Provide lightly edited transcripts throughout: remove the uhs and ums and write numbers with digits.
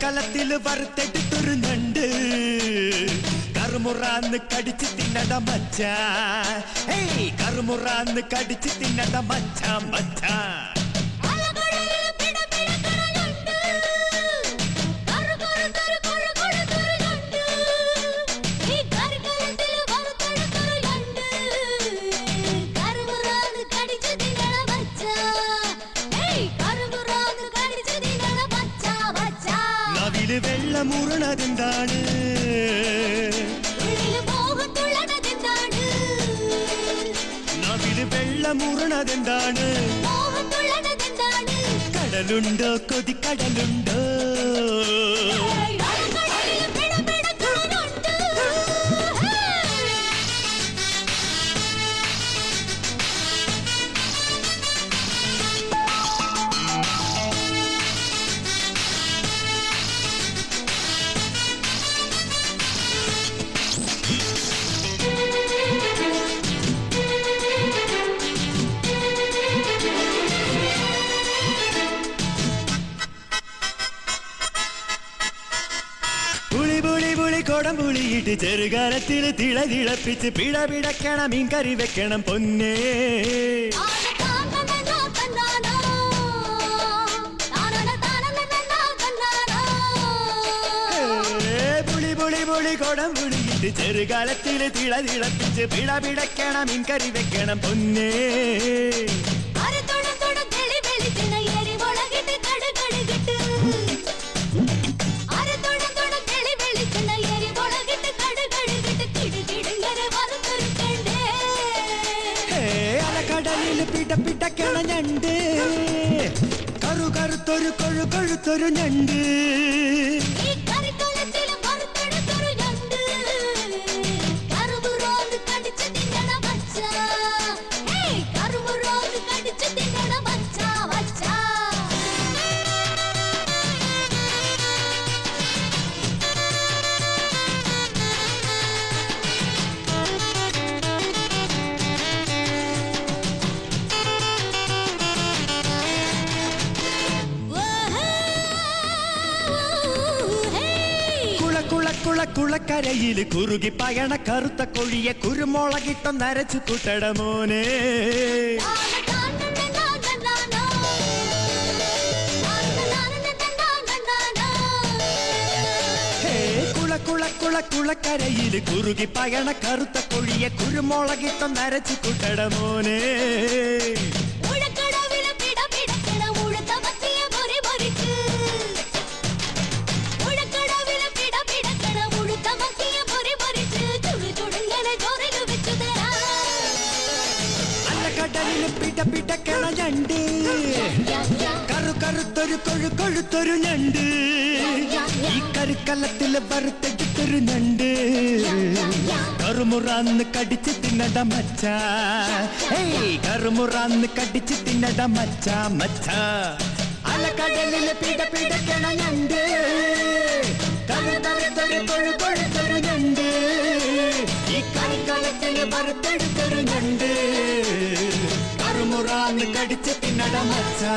കറിക്കലത്തിൽ വറുത്തെടുത്തൊരു ഞണ്ട് കറുമുറാന്ന് കടിച്ച് തിന്നട മച്ചാ കറുമുറാന്ന് കടിച്ച് തിന്നട മച്ചാ മച്ചാ വെള്ളമുറണതെന്താണ് നവില് വെള്ളമുറണതെന്താണ് കടലുണ്ടോ കൊതിക്കടലുണ്ടോ കൊടംപുളിയിട്ട് ചെറുകാലത്തിൽ തിളതിളപ്പിച്ച് പിടപിടക്കണം മീൻ കറി വെക്കണം പൊന്നേ പുളി പുളി പുളി കൊടംപുളിയിട്ട് ചെറുകാലത്തിൽ തിളതിളപ്പിച്ച് പിടപിടക്കണം മീൻ കറി വെക്കണം പൊന്നേ പിടപിടക്കണ ഞണ്ട് കറു കറുത്തൊരു കൊഴു കൊഴുത്തൊരു ഞണ്ട് കുളക്കരയിൽ കുറുകി പയണ കറുത്ത കൊഴിയെ കുരുമുളകിട്ടം നരച്ചു കൂട്ടട മോനെ കുളക്കരയിൽ കുറുകി പയണ കറുത്ത കൊഴിയെ കുരുമുളകിട്ടം നരച്ചു കൂട്ടട മോനെ പിടപിടക്കണ ഞണ്ട് കറു കറുത്തൊരു കൊഴു കൊഴുത്തൊരു ഞണ്ട് ഈ കറിക്കലത്തിൽ വറുത്തെടുത്തൊരു ഞണ്ട് കറുമുറാന്ന് കടിച്ച് തിന്നട മച്ചാ കറുമുറാന്ന് കടിച്ച് തിന്നട മച്ചാ മച്ചാ അലക്കടലില് പിടപിടക്കണ ഞണ്ട് കറു കറുത്തൊരു കൊഴു കൊഴുത്തൊരു ഞണ്ട് ഈ കറിക്കലത്തിൽ വറുത്തെടുത്തൊരു ഞണ്ട് കറുമുറാന്ന് കടിച്ച് തിന്നട മച്ചാ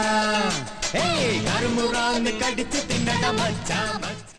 കറുമുറാന്ന് കടിച്ച് തിന്നട മച്ചാ മച്ചാ